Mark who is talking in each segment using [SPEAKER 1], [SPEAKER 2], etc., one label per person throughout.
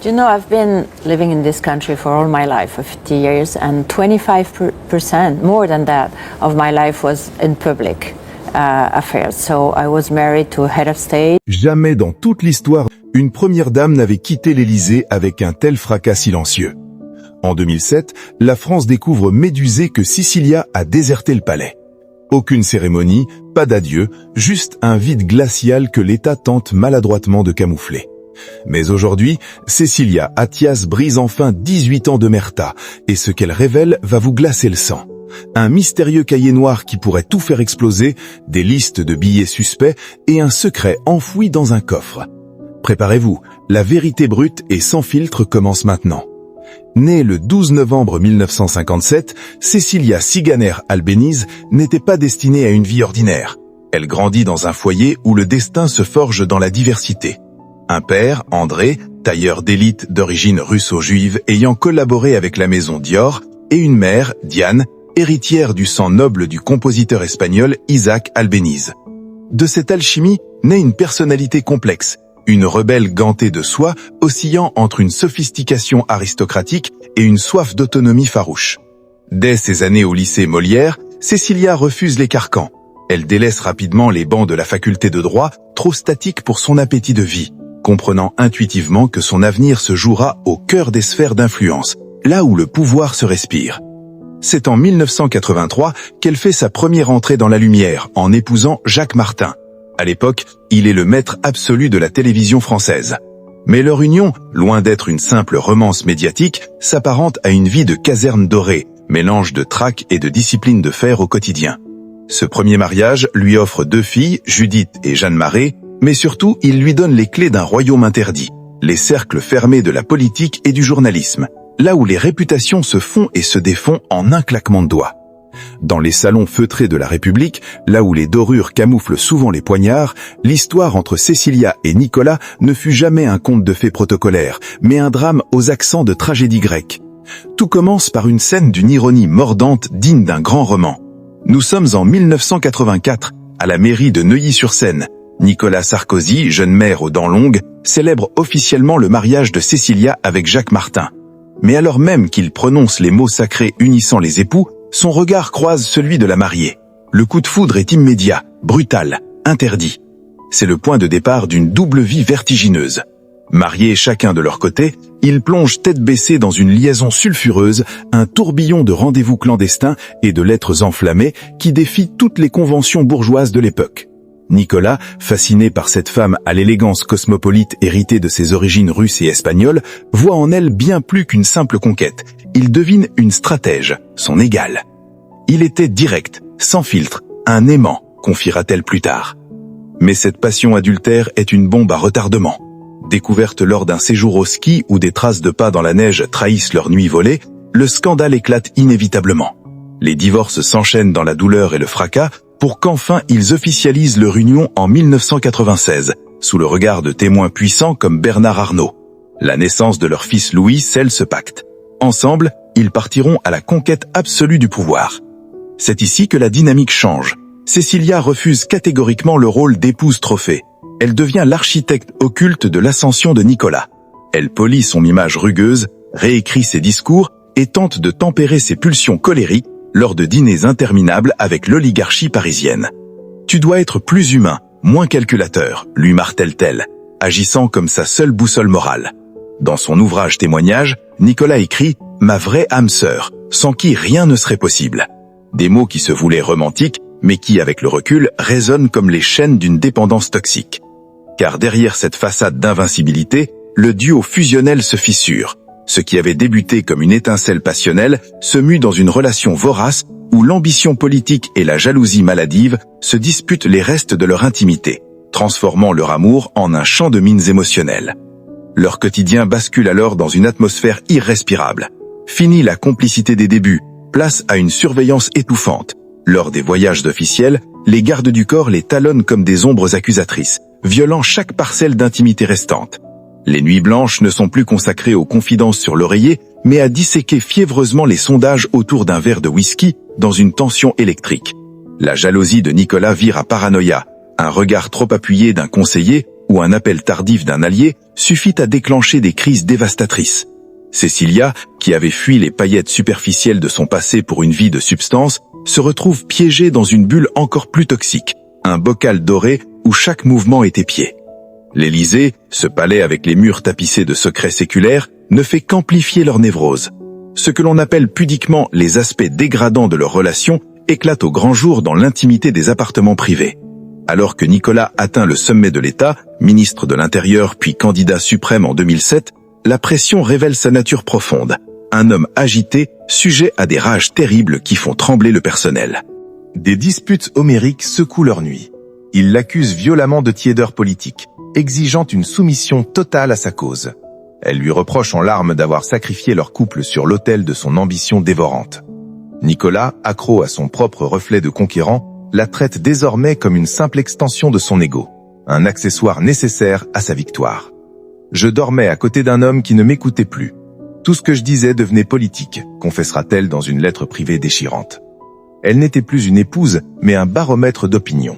[SPEAKER 1] Do you know, I've been living in this country for all my life, for 50 years, and 25%, more than that, of my life was in public affairs. So I was married to a head of state.
[SPEAKER 2] Jamais dans toute l'histoire, une première dame n'avait quitté l'Élysée avec un tel fracas silencieux. En 2007, la France découvre médusée que Cecilia a déserté le palais. Aucune cérémonie, pas d'adieu, juste un vide glacial que l'État tente maladroitement de camoufler. Mais aujourd'hui, Cecilia Attias brise enfin 18 ans d'omerta, et ce qu'elle révèle va vous glacer le sang. Un mystérieux cahier noir qui pourrait tout faire exploser, des listes de billets suspects et un secret enfoui dans un coffre. Préparez-vous, la vérité brute et sans filtre commence maintenant. Née le 12 novembre 1957, Cecilia Siganer Albéniz n'était pas destinée à une vie ordinaire. Elle grandit dans un foyer où le destin se forge dans la diversité. Un père, André, tailleur d'élite d'origine russo-juive ayant collaboré avec la maison Dior, et une mère, Diane, héritière du sang noble du compositeur espagnol Isaac Albéniz. De cette alchimie naît une personnalité complexe, une rebelle gantée de soie oscillant entre une sophistication aristocratique et une soif d'autonomie farouche. Dès ses années au lycée Molière, Cecilia refuse les carcans. Elle délaisse rapidement les bancs de la faculté de droit, trop statiques pour son appétit de vie, comprenant intuitivement que son avenir se jouera au cœur des sphères d'influence, là où le pouvoir se respire. C'est en 1983 qu'elle fait sa première entrée dans la lumière en épousant Jacques Martin. À l'époque, il est le maître absolu de la télévision française. Mais leur union, loin d'être une simple romance médiatique, s'apparente à une vie de caserne dorée, mélange de traque et de discipline de fer au quotidien. Ce premier mariage lui offre 2 filles, Judith et Jeanne Marais, mais surtout il lui donne les clés d'un royaume interdit, les cercles fermés de la politique et du journalisme, là où les réputations se font et se défont en un claquement de doigts. Dans les salons feutrés de la République, là où les dorures camouflent souvent les poignards, l'histoire entre Cecilia et Nicolas ne fut jamais un conte de fées protocolaire, mais un drame aux accents de tragédie grecque. Tout commence par une scène d'une ironie mordante digne d'un grand roman. Nous sommes en 1984, à la mairie de Neuilly-sur-Seine. Nicolas Sarkozy, jeune maire aux dents longues, célèbre officiellement le mariage de Cecilia avec Jacques Martin. Mais alors même qu'il prononce les mots sacrés unissant les époux, son regard croise celui de la mariée. Le coup de foudre est immédiat, brutal, interdit. C'est le point de départ d'une double vie vertigineuse. Mariés chacun de leur côté, ils plongent tête baissée dans une liaison sulfureuse, un tourbillon de rendez-vous clandestins et de lettres enflammées qui défient toutes les conventions bourgeoises de l'époque. Nicolas, fasciné par cette femme à l'élégance cosmopolite héritée de ses origines russes et espagnoles, voit en elle bien plus qu'une simple conquête. Il devine une stratège, son égale. Il était direct, sans filtre, un aimant, confiera-t-elle plus tard. Mais cette passion adultère est une bombe à retardement. Découverte lors d'un séjour au ski où des traces de pas dans la neige trahissent leur nuit volée, le scandale éclate inévitablement. Les divorces s'enchaînent dans la douleur et le fracas, pour qu'enfin ils officialisent leur union en 1996, sous le regard de témoins puissants comme Bernard Arnault. La naissance de leur fils Louis scelle ce pacte. Ensemble, ils partiront à la conquête absolue du pouvoir. C'est ici que la dynamique change. Cecilia refuse catégoriquement le rôle d'épouse trophée. Elle devient l'architecte occulte de l'ascension de Nicolas. Elle polit son image rugueuse, réécrit ses discours et tente de tempérer ses pulsions colériques lors de dîners interminables avec l'oligarchie parisienne. « Tu dois être plus humain, moins calculateur », lui martèle-t-elle, agissant comme sa seule boussole morale. Dans son ouvrage témoignage, Nicolas écrit « Ma vraie âme sœur, sans qui rien ne serait possible ». Des mots qui se voulaient romantiques, mais qui, avec le recul, résonnent comme les chaînes d'une dépendance toxique. Car derrière cette façade d'invincibilité, le duo fusionnel se fissure. Ce qui avait débuté comme une étincelle passionnelle se mue dans une relation vorace où l'ambition politique et la jalousie maladive se disputent les restes de leur intimité, transformant leur amour en un champ de mines émotionnelles. Leur quotidien bascule alors dans une atmosphère irrespirable. Fini la complicité des débuts, place à une surveillance étouffante. Lors des voyages officiels, les gardes du corps les talonnent comme des ombres accusatrices, violant chaque parcelle d'intimité restante. Les nuits blanches ne sont plus consacrées aux confidences sur l'oreiller, mais à disséquer fiévreusement les sondages autour d'un verre de whisky dans une tension électrique. La jalousie de Nicolas vire à paranoïa, un regard trop appuyé d'un conseiller ou un appel tardif d'un allié suffit à déclencher des crises dévastatrices. Cecilia, qui avait fui les paillettes superficielles de son passé pour une vie de substance, se retrouve piégée dans une bulle encore plus toxique, un bocal doré où chaque mouvement est épié. L'Élysée, ce palais avec les murs tapissés de secrets séculaires, ne fait qu'amplifier leur névrose. Ce que l'on appelle pudiquement les aspects dégradants de leur relation éclatent au grand jour dans l'intimité des appartements privés. Alors que Nicolas atteint le sommet de l'État, ministre de l'Intérieur puis candidat suprême en 2007, la pression révèle sa nature profonde. Un homme agité, sujet à des rages terribles qui font trembler le personnel. Des disputes homériques secouent leur nuit. Il l'accuse violemment de tiédeur politique, exigeant une soumission totale à sa cause. Elle lui reproche en larmes d'avoir sacrifié leur couple sur l'autel de son ambition dévorante. Nicolas, accro à son propre reflet de conquérant, la traite désormais comme une simple extension de son ego, un accessoire nécessaire à sa victoire. Je dormais à côté d'un homme qui ne m'écoutait plus. Tout ce que je disais devenait politique, confessera-t-elle dans une lettre privée déchirante. Elle n'était plus une épouse, mais un baromètre d'opinion.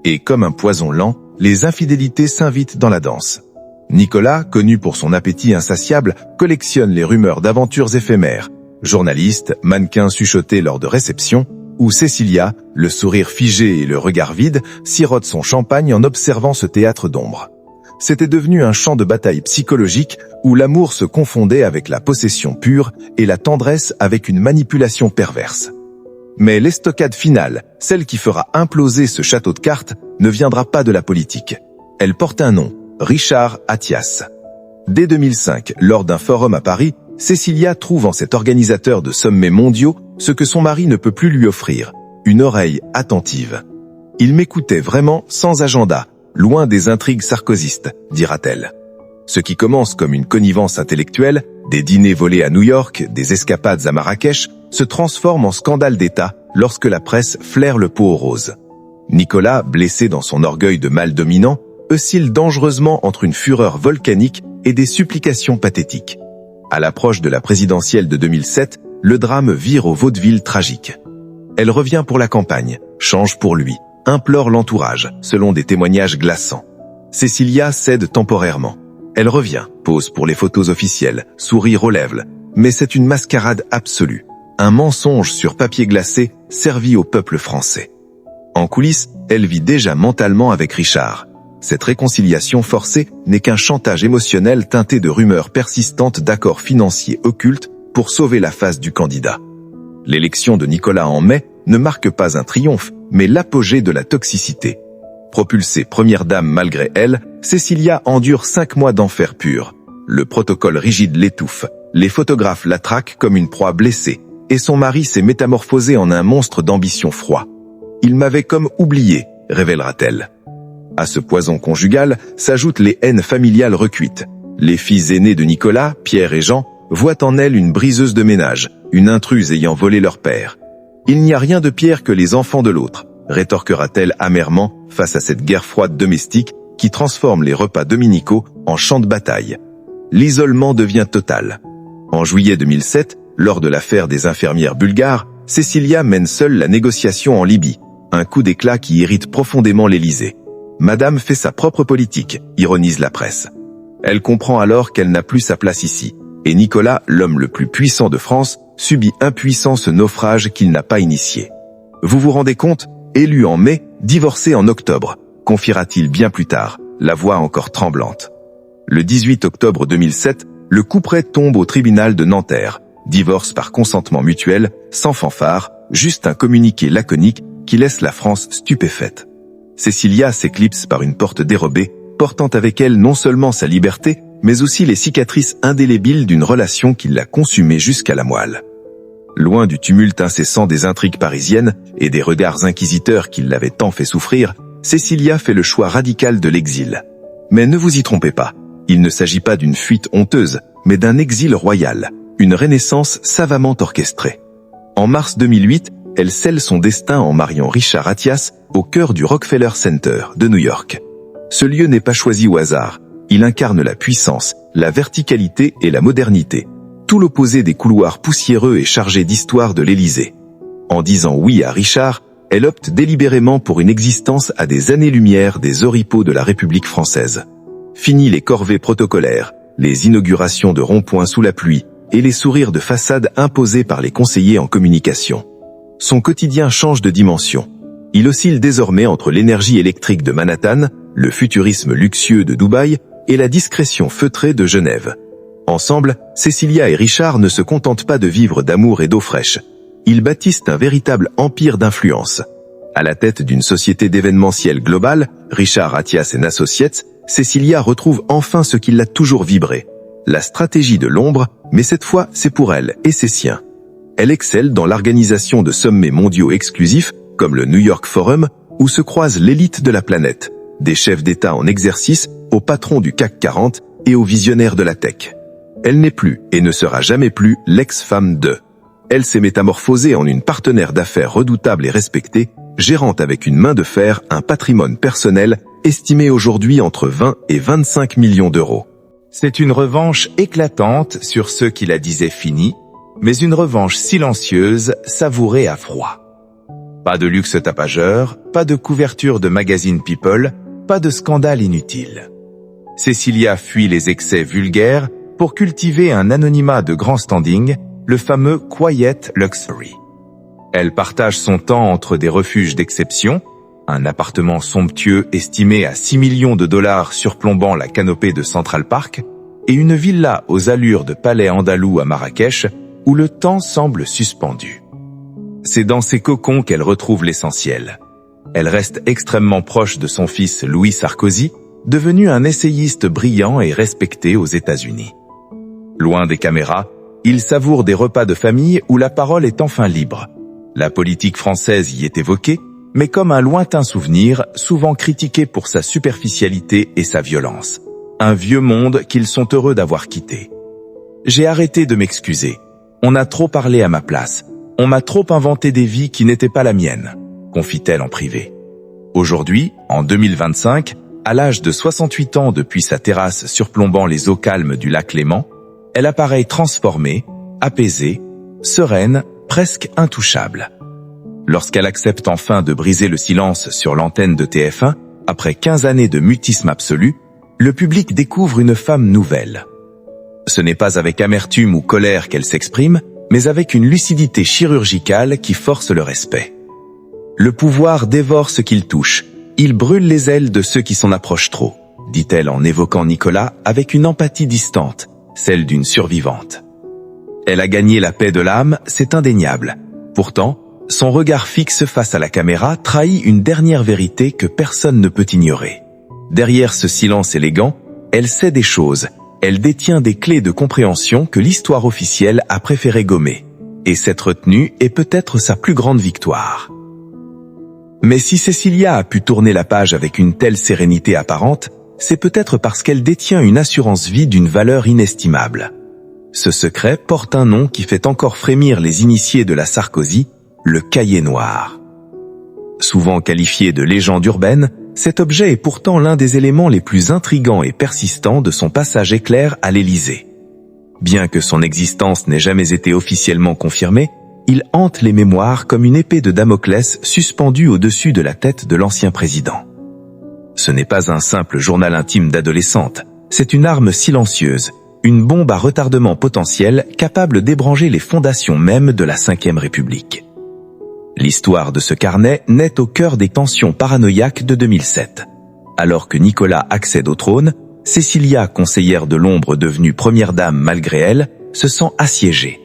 [SPEAKER 2] Et comme un poison lent, les infidélités s'invitent dans la danse. Nicolas, connu pour son appétit insatiable, collectionne les rumeurs d'aventures éphémères. Journaliste, mannequin chuchoté lors de réceptions, où Cecilia, le sourire figé et le regard vide, sirote son champagne en observant ce théâtre d'ombre. C'était devenu un champ de bataille psychologique où l'amour se confondait avec la possession pure et la tendresse avec une manipulation perverse. Mais l'estocade finale, celle qui fera imploser ce château de cartes, ne viendra pas de la politique. Elle porte un nom, Richard Attias. Dès 2005, lors d'un forum à Paris, Cecilia trouve en cet organisateur de sommets mondiaux ce que son mari ne peut plus lui offrir, une oreille attentive. Il m'écoutait vraiment sans agenda, loin des intrigues sarkozystes, dira-t-elle. Ce qui commence comme une connivence intellectuelle, des dîners volés à New York, des escapades à Marrakech, se transforme en scandale d'État lorsque la presse flaire le pot aux roses. Nicolas, blessé dans son orgueil de mâle dominant, oscille dangereusement entre une fureur volcanique et des supplications pathétiques. À l'approche de la présidentielle de 2007, le drame vire au vaudeville tragique. Elle revient pour la campagne, change pour lui, implore l'entourage, selon des témoignages glaçants. Cecilia cède temporairement. Elle revient, pose pour les photos officielles, sourire aux lèvres, mais c'est une mascarade absolue. Un mensonge sur papier glacé servi au peuple français. En coulisses, elle vit déjà mentalement avec Richard. Cette réconciliation forcée n'est qu'un chantage émotionnel teinté de rumeurs persistantes d'accords financiers occultes pour sauver la face du candidat. L'élection de Nicolas en mai ne marque pas un triomphe, mais l'apogée de la toxicité. Propulsée première dame malgré elle, Cecilia endure 5 mois d'enfer pur. Le protocole rigide l'étouffe, les photographes la traquent comme une proie blessée, et son mari s'est métamorphosé en un monstre d'ambition froid. Il m'avait comme oublié, révélera-t-elle. À ce poison conjugal s'ajoutent les haines familiales recuites. Les fils aînés de Nicolas, Pierre et Jean, voient en elle une briseuse de ménage, une intruse ayant volé leur père. Il n'y a rien de pire que les enfants de l'autre, rétorquera-t-elle amèrement face à cette guerre froide domestique qui transforme les repas dominicaux en champ de bataille. L'isolement devient total. En juillet 2007, lors de l'affaire des infirmières bulgares, Cecilia mène seule la négociation en Libye, un coup d'éclat qui irrite profondément l'Élysée. Madame fait sa propre politique, ironise la presse. Elle comprend alors qu'elle n'a plus sa place ici, et Nicolas, l'homme le plus puissant de France, subit impuissant ce naufrage qu'il n'a pas initié. Vous vous rendez compte, élu en mai, divorcé en octobre, confiera-t-il bien plus tard, la voix encore tremblante. Le 18 octobre 2007, le couperet tombe au tribunal de Nanterre, divorce par consentement mutuel, sans fanfare, juste un communiqué laconique qui laisse la France stupéfaite. Cecilia s'éclipse par une porte dérobée, portant avec elle non seulement sa liberté, mais aussi les cicatrices indélébiles d'une relation qui l'a consumée jusqu'à la moelle. Loin du tumulte incessant des intrigues parisiennes et des regards inquisiteurs qui l'avaient tant fait souffrir, Cecilia fait le choix radical de l'exil. Mais ne vous y trompez pas, il ne s'agit pas d'une fuite honteuse, mais d'un exil royal, une renaissance savamment orchestrée. En mars 2008, elle scelle son destin en mariant Richard Attias au cœur du Rockefeller Center de New York. Ce lieu n'est pas choisi au hasard, il incarne la puissance, la verticalité et la modernité, tout l'opposé des couloirs poussiéreux et chargés d'histoire de l'Élysée. En disant oui à Richard, elle opte délibérément pour une existence à des années-lumière des oripeaux de la République française. Fini les corvées protocolaires, les inaugurations de ronds-points sous la pluie et les sourires de façade imposés par les conseillers en communication. Son quotidien change de dimension. Il oscille désormais entre l'énergie électrique de Manhattan, le futurisme luxueux de Dubaï et la discrétion feutrée de Genève. Ensemble, Cécilia et Richard ne se contentent pas de vivre d'amour et d'eau fraîche. Ils bâtissent un véritable empire d'influence. À la tête d'une société d'événementiel global, Richard Atias & Associates, Cécilia retrouve enfin ce qui l'a toujours vibré. La stratégie de l'ombre, mais cette fois c'est pour elle et ses siens. Elle excelle dans l'organisation de sommets mondiaux exclusifs, comme le New York Forum, où se croise l'élite de la planète, des chefs d'État en exercice aux patrons du CAC 40 et aux visionnaires de la tech. Elle n'est plus et ne sera jamais plus l'ex-femme de. Elle s'est métamorphosée en une partenaire d'affaires redoutable et respectée, gérant avec une main de fer un patrimoine personnel estimé aujourd'hui entre 20 et 25 millions d'euros.
[SPEAKER 3] C'est une revanche éclatante sur ceux qui la disaient finie, mais une revanche silencieuse, savourée à froid. Pas de luxe tapageur, pas de couverture de magazine People, pas de scandale inutile. Cécilia fuit les excès vulgaires pour cultiver un anonymat de grand standing, le fameux Quiet Luxury. Elle partage son temps entre des refuges d'exception, un appartement somptueux estimé à 6 millions de dollars surplombant la canopée de Central Park, et une villa aux allures de palais andalou à Marrakech, où le temps semble suspendu. C'est dans ces cocons qu'elle retrouve l'essentiel. Elle reste extrêmement proche de son fils Louis Sarkozy, devenu un essayiste brillant et respecté aux États-Unis. Loin des caméras, il savoure des repas de famille où la parole est enfin libre. La politique française y est évoquée, mais comme un lointain souvenir, souvent critiqué pour sa superficialité et sa violence. Un vieux monde qu'ils sont heureux d'avoir quitté. J'ai arrêté de m'excuser. On a trop parlé à ma place. On m'a trop inventé des vies qui n'étaient pas la mienne, confie-t-elle en privé. Aujourd'hui, en 2025, à l'âge de 68 ans depuis sa terrasse surplombant les eaux calmes du lac Léman, elle apparaît transformée, apaisée, sereine, presque intouchable. Lorsqu'elle accepte enfin de briser le silence sur l'antenne de TF1, après 15 années de mutisme absolu, le public découvre une femme nouvelle. Ce n'est pas avec amertume ou colère qu'elle s'exprime, mais avec une lucidité chirurgicale qui force le respect. Le pouvoir dévore ce qu'il touche, il brûle les ailes de ceux qui s'en approchent trop, dit-elle en évoquant Nicolas avec une empathie distante, celle d'une survivante. Elle a gagné la paix de l'âme, c'est indéniable. Pourtant, son regard fixe face à la caméra trahit une dernière vérité que personne ne peut ignorer. Derrière ce silence élégant, elle sait des choses, elle détient des clés de compréhension que l'histoire officielle a préféré gommer. Et cette retenue est peut-être sa plus grande victoire. Mais si Cécilia a pu tourner la page avec une telle sérénité apparente, c'est peut-être parce qu'elle détient une assurance vie d'une valeur inestimable. Ce secret porte un nom qui fait encore frémir les initiés de la Sarkozy, le cahier noir. Souvent qualifié de légende urbaine, cet objet est pourtant l'un des éléments les plus intrigants et persistants de son passage éclair à l'Élysée. Bien que son existence n'ait jamais été officiellement confirmée, il hante les mémoires comme une épée de Damoclès suspendue au-dessus de la tête de l'ancien président. Ce n'est pas un simple journal intime d'adolescente, c'est une arme silencieuse, une bombe à retardement potentiel capable d'ébranler les fondations mêmes de la Ve République. L'histoire de ce carnet naît au cœur des tensions paranoïaques de 2007. Alors que Nicolas accède au trône, Cécilia, conseillère de l'ombre devenue première dame malgré elle, se sent assiégée.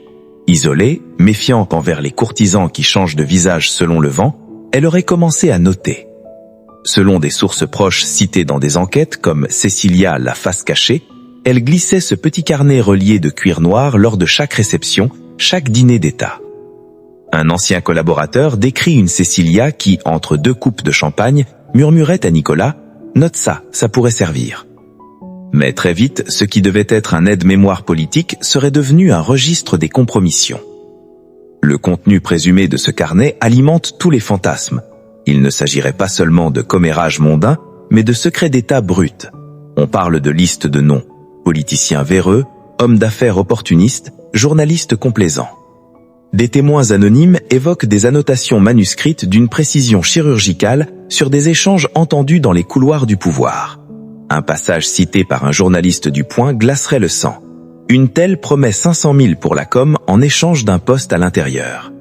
[SPEAKER 3] Isolée, méfiante envers les courtisans qui changent de visage selon le vent, elle aurait commencé à noter. Selon des sources proches citées dans des enquêtes comme Cécilia la face cachée, elle glissait ce petit carnet relié de cuir noir lors de chaque réception, chaque dîner d'État. Un ancien collaborateur décrit une Cécilia qui, entre deux coupes de champagne, murmurait à Nicolas « Note ça, ça pourrait servir ». Mais très vite, ce qui devait être un aide-mémoire politique serait devenu un registre des compromissions. Le contenu présumé de ce carnet alimente tous les fantasmes. Il ne s'agirait pas seulement de commérages mondains, mais de secrets d'État bruts. On parle de listes de noms, politiciens véreux, hommes d'affaires opportunistes, journalistes complaisants. Des témoins anonymes évoquent des annotations manuscrites d'une précision chirurgicale sur des échanges entendus dans les couloirs du pouvoir. Un passage cité par un journaliste du Point glacerait le sang. Une telle promet 500 000 pour la com en échange d'un poste à l'intérieur.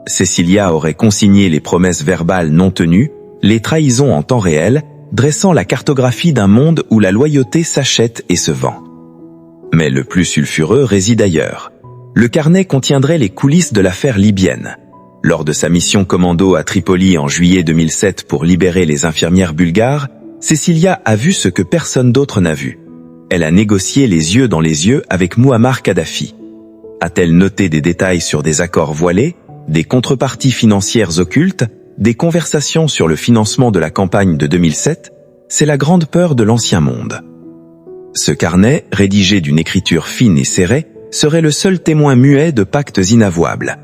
[SPEAKER 3] Cécilia aurait consigné les promesses verbales non tenues, les trahisons en temps réel, dressant la cartographie d'un monde où la loyauté s'achète et se vend. Mais le plus sulfureux réside ailleurs. Le carnet contiendrait les coulisses de l'affaire libyenne. Lors de sa mission commando à Tripoli en juillet 2007 pour libérer les infirmières bulgares, Cécilia a vu ce que personne d'autre n'a vu. Elle a négocié les yeux dans les yeux avec Mouammar Kadhafi. A-t-elle noté des détails sur des accords voilés, des contreparties financières occultes, des conversations sur le financement de la campagne de 2007? C'est la grande peur de l'ancien monde. Ce carnet, rédigé d'une écriture fine et serrée, serait le seul témoin muet de pactes inavouables.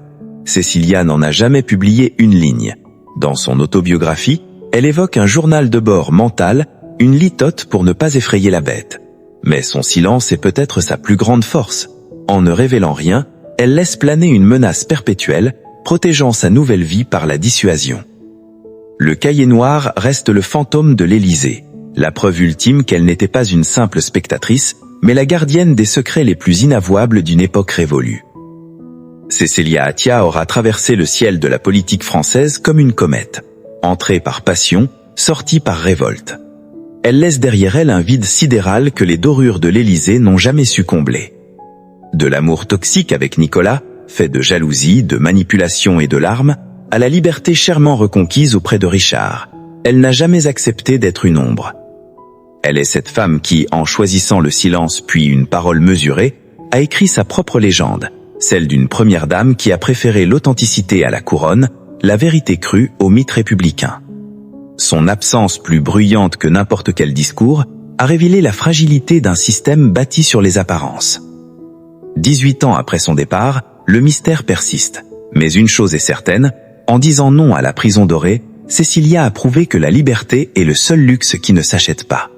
[SPEAKER 3] Cécilia n'en a jamais publié une ligne. Dans son autobiographie, elle évoque un journal de bord mental, une litote pour ne pas effrayer la bête. Mais son silence est peut-être sa plus grande force. En ne révélant rien, elle laisse planer une menace perpétuelle, protégeant sa nouvelle vie par la dissuasion. Le cahier noir reste le fantôme de l'Élysée, la preuve ultime qu'elle n'était pas une simple spectatrice, mais la gardienne des secrets les plus inavouables d'une époque révolue. Cécilia Attia aura traversé le ciel de la politique française comme une comète, entrée par passion, sortie par révolte. Elle laisse derrière elle un vide sidéral que les dorures de l'Élysée n'ont jamais su combler. De l'amour toxique avec Nicolas, fait de jalousie, de manipulation et de larmes, à la liberté chèrement reconquise auprès de Richard, elle n'a jamais accepté d'être une ombre. Elle est cette femme qui, en choisissant le silence puis une parole mesurée, a écrit sa propre légende, celle d'une première dame qui a préféré l'authenticité à la couronne, la vérité crue au mythe républicain. Son absence plus bruyante que n'importe quel discours a révélé la fragilité d'un système bâti sur les apparences. 18 ans après son départ, le mystère persiste. Mais une chose est certaine, en disant non à la prison dorée, Cécilia a prouvé que la liberté est le seul luxe qui ne s'achète pas.